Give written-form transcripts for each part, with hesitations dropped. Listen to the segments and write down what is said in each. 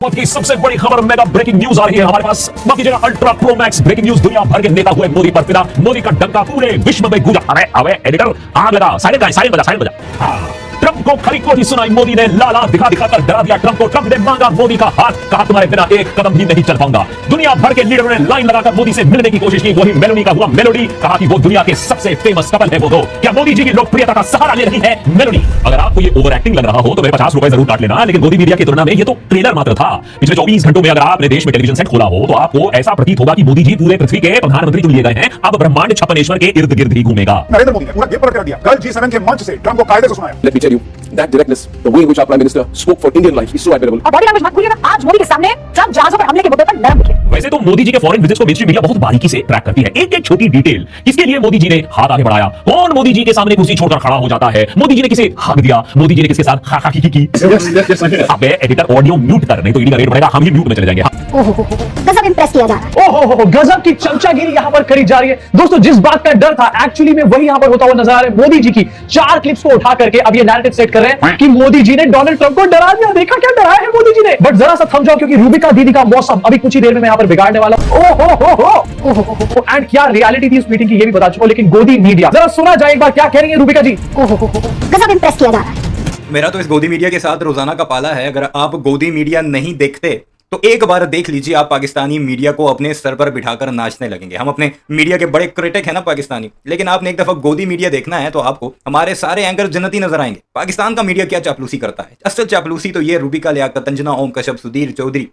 वक्त की सबसे बड़ी खबर, मेगा ब्रेकिंग न्यूज आ रही है हमारे पास। बाकी जगह ultra pro max breaking news, दुनिया भर के नेता हुए मोदी पर फिदा, मोदी का डंका पूरे विश्व में गूंजा। अबे एडिटर आग लगा, साइलेंट बजा। ट्रंप को खरी खोटी सुनाई मोदी ने, लाला दिखा दिखाकर डरा दिया ट्रंप को। ट्रंप ने मांगा मोदी का हाथ, कहा तुम्हारे बिना एक कदम भी नहीं चल पाऊंगा। दुनिया भर के लीडरों ने लाइन लगाकर मोदी से मिलने की कोशिश की। वही मेलोनी का हुआ मेलोडी, कहा कि वो दुनिया के सबसे फेमस कपल है वो दो। क्या मोदी जी की लोकप्रियता का सहारा ले रही है मेलोडी? अगर आपको ये ओवर एक्टिंग लग रहा हो तो मेरे 50 रुपए जरूर काट लेना, लेकिन मोदी मीडिया की तुलना में ये तो ट्रेलर मात्र था। पिछले 24 घंटों में अगर आपने देश में टेलीविजन सेट खोला हो तो आपको ऐसा प्रतीत होगा कि मोदी जी पूरे पृथ्वी के प्रधानमंत्री चुन लिए गए हैं। अब ब्रह्मांड छप्पनेश्वर के इर्द गिर्द ही घूमेगा। नरेंद्र मोदी ने पूरा गेम कर दिया। कल G7 के मंच से ट्रंप को कायदे से सुनाया। Let me tell you, that directness, the way in which our Prime Minister spoke for Indian life is so admirable. और बॉडी लैंग्वेज मत भूलिएगा, आज मोदी के सामने ट्रंप जहाजों पर हमले के मुद्दे पर नरम दिखे। वैसे तो मोदी जी के फॉरेन विजिट्स को मेनस्ट्रीम मीडिया बहुत बारीकी से ट्रैक करती है, एक एक छोटी डिटेल। किसके लिए मोदी जी ने हाथ आगे बढ़ाया, कौन मोदी जी के सामने कुर्सी छोड़कर खड़ा हो जाता है, मोदी जी ने किसे हक दिया, मोदी जी ने किसके साथ खा की। अबे एडिटर ऑडियो म्यूट कर, नहीं तो ईडी का रेट बढ़ेगा, हम ही म्यूट में चले जाएंगे। गजब इंप्रेस किया जा रहा है। ओहो गजब की चमचागिरी यहाँ पर करी जा रही है। दोस्तों जिस बात का डर था एक्चुअली में वही यहाँ पर होता हुआ नजर आ रहा है। मोदी जी की 4 क्लिप्स को उठा करके अब ये नैरेटिव सेट कर रहे हैं कि मोदी जी ने डोनाल्ड ट्रंप को डरा दिया। देखा क्या डराया है मोदी जी ने। बट जरा सा थम जाओ, क्योंकि रूबिका दीदी का मौसम अभी कुछ ही देर में मैं यहाँ पर बिगाड़ने वाला हूँ। एंड क्या रियलिटी थी उस मीटिंग की ये भी बता चुका हूं, लेकिन गोदी मीडिया, जरा सुना जाए एक बार क्या कह रही है रूबिका जी। गजब इंप्रेस किया जा रहा है। मेरा तो इस गोदी मीडिया के साथ रोजाना का पाला है। अगर आप गोदी मीडिया नहीं देखते तो एक बार देख लीजिए, आप पाकिस्तानी मीडिया को अपने सर पर बिठाकर नाचने लगेंगे। हम अपने मीडिया के बड़े क्रिटिक हैं ना पाकिस्तानी, लेकिन आपने एक दफा गोदी मीडिया देखना है तो आपको हमारे सारे एंकर जन्नती नजर आएंगे। पाकिस्तान का मीडिया क्या चापलूसी करता है, असल चापलूसी तो ये रूबिका लियाकत, अंजना ओम कश्यप, सुधीर चौधरी,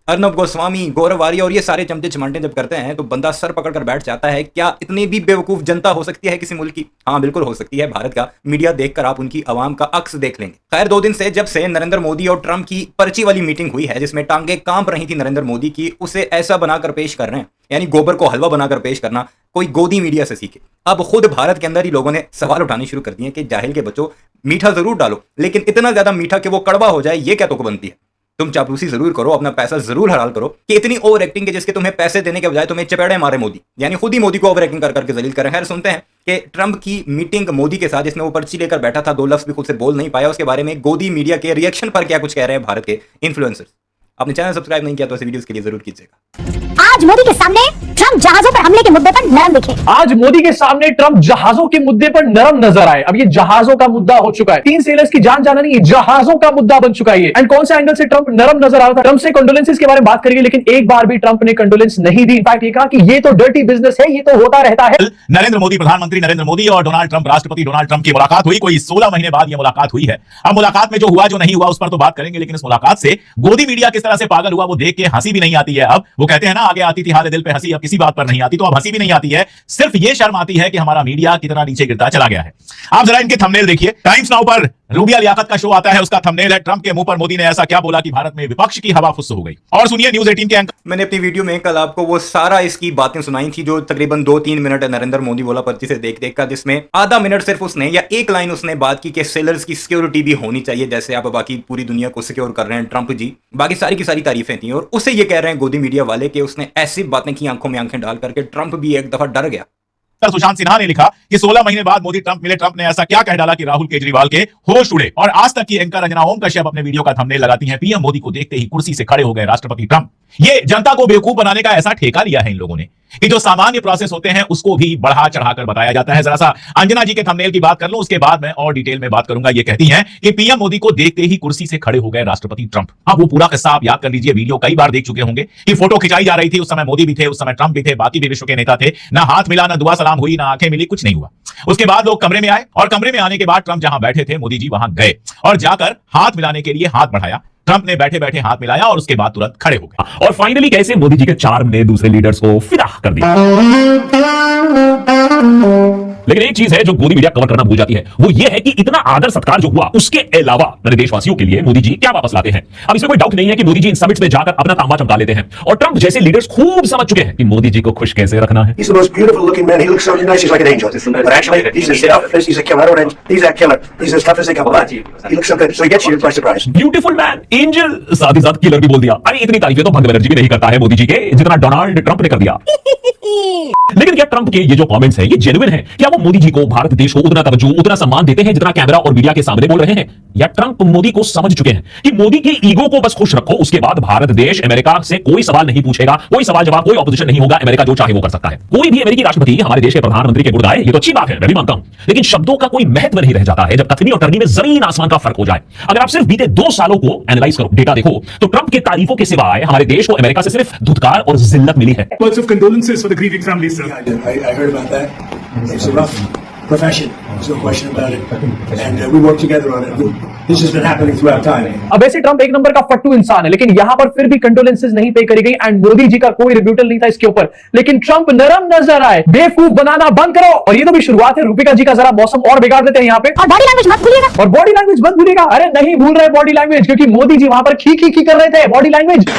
अर्नब गोस्वामी, गौरव आर्य और ये सारे चमचे चमाटे जब करते हैं तो बंदा सर पकड़ कर बैठ जाता है। क्या इतनी भी बेवकूफ जनता हो सकती है किसी मुल्क की? हाँ बिल्कुल हो सकती है। भारत का मीडिया देखकर आप उनकी आवाम का अक्स देख लेंगे। खैर 2 दिन से जब से नरेंद्र मोदी और ट्रंप की पर्ची वाली मीटिंग हुई है, जिसमें टांगे कांप रही थी नरेंद्र मोदी की, उसे ऐसा बनाकर पेश कर रहे हैं, यानी गोबर को हलवा बनाकर पेश करना कोई गोदी मीडिया से सीखे। अब खुद भारत के अंदर ही लोगों ने सवाल उठाने शुरू कर दिए कि जाहिल के बच्चों, मीठा जरूर डालो, लेकिन इतना ज्यादा मीठा कि वो कड़वा हो जाए, ये क्या तुक बनती है? तुम चापलूसी जरूर करो, अपना पैसा जरूर हलाल करो, कि इतनी ओवर एक्टिंग के जिसके तुम्हें पैसे देने के बजाय तुम्हें चपेड़े मारे मोदी, यानी खुद ही मोदी को ओवर एक्टिंग कर करके जलील करें। खैर सुनते हैं कि ट्रंप की मीटिंग मोदी के साथ, जिसमें वो पर्ची लेकर बैठा था, 2 लफ्ज भी खुद से बोल नहीं पाया, उसके बारे में गोदी मीडिया के रिएक्शन पर क्या कुछ कह रहे हैं भारत के इन्फ्लुएंसर्स। आपने चैनल सब्सक्राइब नहीं किया तो ऐसे वीडियोस के लिए जरूर कीजिएगा। आज मोदी के सामने ट्रंप जहाजों पर हमले के मुद्दे पर नरम दिखे। आज मोदी के सामने ट्रंप जहाजों के मुद्दे पर नरम नजर आए। अब ये जहाजों का मुद्दा हो चुका है, 3 सेलर्स की जान जाना नहीं, जहाजों का मुद्दा बन चुका है। एंड कौन से एंगल से ट्रंप नरम नजर आ रहा था? ट्रंप से कंडोलेंसेस के बारे में बात करेंगे, लेकिन एक बार भी ट्रंप ने कंडोलेंस नहीं दी। इनफैक्ट ये कहा कि ये तो डर्टी बिजनेस है, ये तो होता रहता है। नरेंद्र मोदी, प्रधानमंत्री नरेंद्र मोदी और डोनाल्ड ट्रंप, राष्ट्रपति डोनाल्ड ट्रंप की मुलाकात हुई। कोई 16 महीने बाद यह मुलाकात हुई है। अब मुलाकात में जो हुआ जो नहीं हुआ उस पर तो बात करेंगे, लेकिन इस मुलाकात से गोदी मीडिया किस तरह से पागल हुआ वो देख के हंसी भी नहीं आती है। अब वो कहते हैं ना, आगे आती थी हारे दिल पे हंसी, अब किसी बात पर नहीं आती, तो अब हंसी भी नहीं आती है। सिर्फ ये शर्म आती है कि हमारा मीडिया कितना नीचे गिरता चला गया है। आप जरा इनके थंबनेल देखिए। टाइम्स नाउ पर रूबिया लियाकत का शो आता है, उसका थंबनेल है ट्रंप के मुंह पर मोदी ने ऐसा क्या बोला कि भारत में विपक्ष की हवा फुस हो गई। और सुनिए न्यूज़ 18 के एंकर। मैंने अपनी वीडियो में कल आपको वो सारा इसकी बातें सुनाई थी जो तकरीबन 2-3 मिनट नरेंद्र मोदी बोला पर्ची से देख देख कर, जिसमें आधा मिनट सिर्फ उसने या एक लाइन उसने बात की कि सेलर्स की सिक्योरिटी भी होनी चाहिए, जैसे आप बाकी पूरी दुनिया को सिक्योर कर रहे हैं ट्रंप जी। बाकी सारी की सारी तारीफें थी, और उसे ये कह रहे हैं गोदी मीडिया वाले कि उसने ऐसी बातें की आंखों में आंखें डाल करके ट्रंप भी एक दफा डर गया। सुशांत सिन्हा ने लिखा कि 16 महीने बाद मोदी ट्रंप मिले, ट्रंप ने ऐसा क्या कह डाला कि राहुल केजरीवाल के होश उड़े। और आज तक की एंकर अंजना ओम कश्यप अपने वीडियो का थंबनेल लगाती हैं, पीएम मोदी को देखते ही कुर्सी से खड़े हो गए राष्ट्रपति ट्रंप। ये जनता को बेवकूफ बनाने का ऐसा ठेका लिया है इन लोगों ने कि जो सामान्य प्रोसेस होते हैं उसको भी बढ़ा चढ़ाकर बताया जाता है। जरा सा अंजना जी के थंबनेल की बात कर लूं, उसके बाद मैं और डिटेल में बात करूंगा। ये कहती हैं कि पीएम मोदी को देखते ही कुर्सी से खड़े हो गए राष्ट्रपति ट्रंप। अब वो पूरा किस्सा आप याद कर लीजिए, वीडियो कई बार देख चुके होंगे कि फोटो खिंचाई जा रही थी, उस समय मोदी भी थे, उस समय ट्रंप भी थे, बाकी भी विश्व के नेता थे। ना हाथ मिला, ना दुआ सलाम हुई, ना आंखें मिली, कुछ नहीं हुआ। उसके बाद लोग कमरे में आए और कमरे में आने के बाद ट्रंप जहां बैठे थे मोदी जी वहां गए और जाकर हाथ मिलाने के लिए हाथ बढ़ाया। ट्रंप ने बैठे बैठे हाथ मिलाया और उसके बाद तुरंत खड़े हो गए। और फाइनली कैसे मोदी जी के चार्म ने दूसरे लीडर्स को फिदा कर दिया। लेकिन एक चीज है जो गोदी मीडिया कवर करना भूल जाती है, वो ये है कि इतना आदर सत्कार जो हुआ उसके अलावा मेरे देशवासियों के लिए मोदी जी क्या वापस लाते हैं। अब इसमें कोई डाउट नहीं है कि मोदी जी इन समिट्स में जाकर अपना तांबा चमका लेते हैं, और ट्रंप जैसे लीडर्स खूब समझ चुके हैं कि मोदी जी को खुश कैसे रखना है। He's the most beautiful looking man. He looks so nice. He's like an angel. But actually, he's as tough as he's a killer. He's a killer. He's as tough as they come. But he looks so good. So he gets you by surprise. Beautiful man, angel, साथ ही साथ killer भी बोल दिया। अरे इतनी तारीफें तो भगत बनर्जी भी नहीं करता है मोदी जी के जितना डोनाल्ड ट्रंप ने कर दिया। लेकिन क्या ट्रंप के ये जो कमेंट्स हैं ये जेन्युइन है? क्या वो मोदी जी को, भारत देश को उतना तवज्जो, उतना सम्मान देते हैं जितना कैमरा और मीडिया के सामने बोल रहे हैं? या ट्रंप मोदी को समझ चुके हैं कि मोदी की ईगो को बस खुश रखो, उसके बाद भारत देश अमेरिका से कोई सवाल नहीं पूछेगा, कोई सवाल जवाब, कोई ऑपोजिशन नहीं होगा, अमेरिका जो चाहे वो कर सकता है। कोई भी अमेरिकी राष्ट्रपति हमारे देश के प्रधानमंत्री के गुण गाए, ये तो अच्छी बात है, मैं भी मानता हूं, लेकिन शब्दों का कोई महत्व नहीं रह जाता है जब कथनी और करनी में जमीन आसमान का फर्क हो जाए। अगर आप सिर्फ बीते 2 सालों को एनालाइज करो, डेटा देखो, तो ट्रंप के तारीफों के सिवाय हमारे देश को अमेरिका से सिर्फ धुतकार और जिल्लत मिली है। Words of condolences for the grieving families, sir. I heard about that. It's a rough profession. There's no question about it. And we work together on it. This has been happening throughout time. अब वैसे Trump एक number का फट्टू इंसान है, लेकिन यहां पर फिर भी कंडोलेंसेस नहीं पे करी गई एंड मोदी जी का कोई रिब्यूटल नहीं था इसके ऊपर। लेकिन ट्रंप नरम नजर आए, बेवकूफ बनाना बंद करो। और ये तो भी शुरुआत है, रूपिका जी का जरा मौसम और बिगाड़ देते हैं यहाँ पे। और बॉडी लैंग्वेज मत भूलिएगा। और बॉडी लैंग्वेज मत भूलिएगा। अरे नहीं भूल रहे बॉडी लैंग्वेज, क्योंकि मोदी जी वहां पर खी खी खी कर रहे थे। बॉडी लैंग्वेज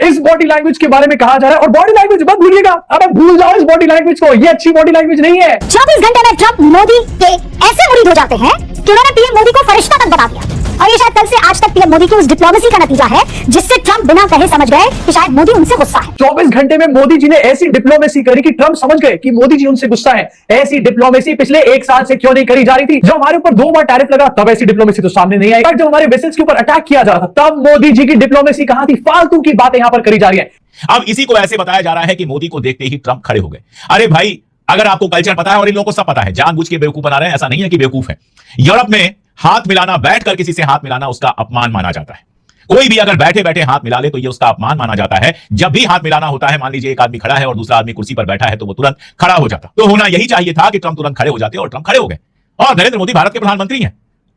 इस बॉडी लैंग्वेज के बारे में कहा जा रहा है, और बॉडी लैंग्वेज मत भूलिएगा। अरे भूल जाओ इस बॉडी लैंग्वेज को, ये अच्छी बॉडी लैंग्वेज नहीं है। 24 घंटे में ट्रंप मोदी के ऐसे मुरीद हो जाते हैं कि उन्होंने पीएम मोदी को फरिश्ता तक बता दिया। और ये शायद कल से आज तक पीएम मोदी की उस डिप्लोमेसी का नतीजा है जिससे ट्रंप बिना कहे समझ गए कि शायद मोदी उनसे गुस्सा है। 24 घंटे में मोदी जी ने ऐसी डिप्लोमेसी करी कि ट्रंप समझ गए कि मोदी जी उनसे गुस्सा है। ऐसी डिप्लोमेसी पिछले 1 साल से क्यों नहीं करी जा रही थी? जब हमारे ऊपर 2 बार टैरिफ लगा तब ऐसी डिप्लोमेसी तो सामने नहीं आई, जब हमारे वेसल्स के ऊपर अटैक किया जा रहा था तब मोदी जी की डिप्लोमेसी कहां थी? फालतू की बातें यहां पर करी जा रही है। अब इसी को ऐसे बताया जा रहा है कि मोदी को देखते ही ट्रंप खड़े हो गए। अरे भाई, अगर आपको कल्चर पता है, और इन लोगों को सब पता है, जानबूझ के बेवकूफ बना रहे हैं, ऐसा नहीं है कि बेवकूफ है। यूरोप में हाथ मिलाना, बैठकर किसी से हाथ मिलाना उसका अपमान माना जाता है। कोई भी अगर बैठे बैठे हाथ मिला ले तो ये उसका अपमान माना जाता है। जब भी हाथ मिलाना होता है, मान लीजिए एक आदमी खड़ा है और दूसरा आदमी कुर्सी पर बैठा है, तो वो तुरंत खड़ा हो जाता। तो होना यही चाहिए था कि ट्रंप तुरंत खड़े हो जाते, और ट्रंप खड़े हो गए। और नरेंद्र मोदी भारत के प्रधानमंत्री हैं।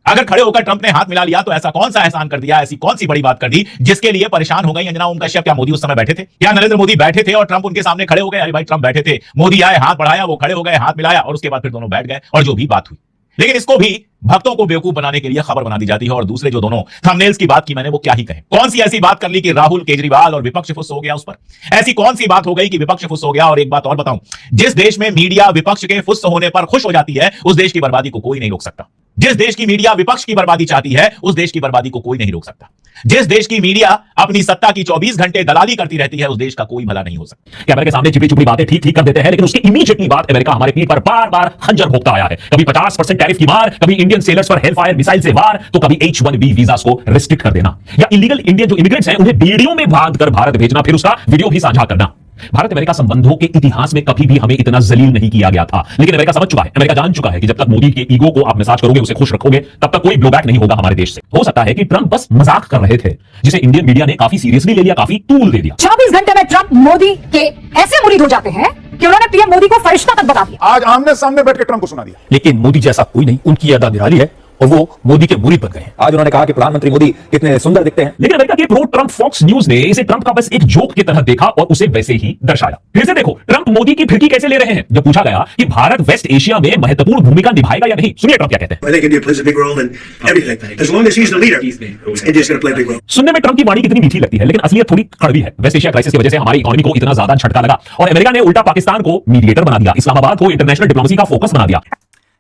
अगर खड़े होकर ट्रंप ने हाथ मिला लिया तो ऐसा कौन सा एहसान कर दिया, ऐसी कौन सी बड़ी बात कर दी जिसके लिए परेशान हो गई अंजना ओम कश्यप? क्या मोदी उस समय बैठे थे? क्या नरेंद्र मोदी बैठे थे और ट्रंप उनके सामने खड़े हो गए? अरे भाई, ट्रंप बैठे थे, मोदी आए, हाथ बढ़ाया, वो खड़े हो गए, हाथ मिलाया, और उसके बाद फिर दोनों बैठ गए और जो भी बात हुई। लेकिन इसको भी भक्तों को बेवकूफ बनाने के लिए खबर बना दी जाती है। और दूसरे जो दोनों थंबनेल्स की बात की मैंने, वो क्या ही कहे। कौन सी ऐसी बात कर ली कि राहुल केजरीवाल और विपक्ष फुस हो गया उस पर? ऐसी कौन सी बात हो गई कि विपक्ष फुस हो गया? और एक बात और बताऊं, जिस देश में मीडिया विपक्ष के फुस होने पर खुश हो जाती है, उस देश की बर्बादी को कोई नहीं रोक सकता। जिस देश की मीडिया विपक्ष की बर्बादी चाहती है, उस देश की बर्बादी को कोई नहीं रोक सकता। जिस देश की मीडिया अपनी सत्ता की 24 घंटे दलाली करती रहती है, उस देश का कोई भला नहीं हो सकता। कैमरे के सामने चिपड़ी चुपड़ी बातें ठीक ठीक कर देते हैं, लेकिन उसकी इमीडिएटली बाद अमेरिका हमारे पीठ पर बार बार खंजर भोंकता आया है। कभी 50% टैरिफ की मार, कभी इंडियन सेलर्स पर हेलफायर मिसाइल से वार, तो कभी H1B वीजा को रिस्ट्रिक्ट कर देना, या इलीगल इंडियन जो इमिग्रेंट्स हैं उन्हें बेड़ियों में बांध कर भारत भेजना, फिर उसका वीडियो भी साझा करना। भारत अमेरिका संबंधों के इतिहास में कभी भी हमें इतना जलील नहीं किया गया था। लेकिन अमेरिका समझ चुका है, अमेरिका जान चुका है कि जब तक मोदी के ईगो को आप मसाज करोगे, उसे खुश रखोगे, तब तक कोई ब्लोबैक नहीं होगा हमारे देश से। हो सकता है कि ट्रंप बस मजाक कर रहे थे, जिसे इंडियन मीडिया ने काफी सीरियसली ले लिया, काफी तूल दे दिया। 24 घंटे में ट्रंप मोदी के ऐसे मुरीद हो जाते हैं कि उन्होंने पीएम मोदी को फरिश्ता तक बता दिया। आज आमने सामने बैठ के ट्रंप को सुना दिया। लेकिन मोदी जैसा कोई नहीं, उनकी अदा निराली है और वो मोदी के मुरीद बन गए हैं। आज उन्होंने कहा कि प्रधानमंत्री मोदी कितने सुंदर दिखते हैं। लेकिन अमेरिका के प्रो ट्रंप फॉक्स न्यूज ने इसे ट्रंप का बस एक जोक की तरह देखा और उसे वैसे ही दर्शाया। फिर से देखो ट्रंप मोदी की फिरकी कैसे ले रहे हैं। जब पूछा गया कि भारत वेस्ट एशिया में महत्वपूर्ण भूमिका निभाएगा या नहीं, सुनिए ट्रंप क्या कहते हैं। I think India plays a big role in everything. As long as he's the leader, India's going to play a big role. सुनने में ट्रंप की वाणी कितनी मीठी लगती है, लेकिन असलियत थोड़ी कड़वी है। वेस्ट एशिया क्राइसिस की वजह से हमारी इकोनॉमी को इतना ज्यादा झटका लगा और अमेरिका ने उल्टा पाकिस्तान को मीडिएटर बना दिया, इस्लामाबाद को इंटरनेशनल डिप्लोमेसी का फोकस बना दिया।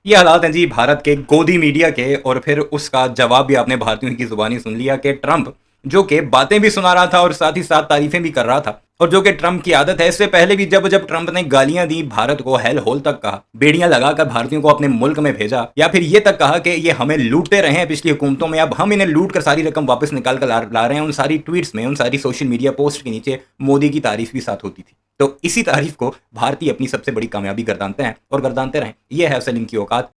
ये हालात हैं जी भारत के गोदी मीडिया के। और फिर उसका जवाब भी आपने भारतीयों की जुबानी सुन लिया कि ट्रंप जो कि बातें भी सुना रहा था और साथ ही साथ तारीफें भी कर रहा था, और जो कि ट्रंप की आदत है। इससे पहले भी जब ट्रंप ने गालियां दी, भारत को हेल होल तक कहा, बेड़ियां लगाकर भारतीयों को अपने मुल्क में भेजा, या फिर ये तक कहा कि ये हमें लूटते रहे हैं पिछली हुकूमतों में, अब हम इन्हें लूट कर सारी रकम वापस निकाल कर ला रहे हैं। उन सारी ट्वीट्स में, उन सारी सोशल मीडिया पोस्ट के नीचे मोदी की तारीफ भी साथ होती थी। तो इसी तारीफ को भारतीय अपनी सबसे बड़ी कामयाबी गर्दानते हैं और गर्दानते रहें। यह है सलीम की औकात।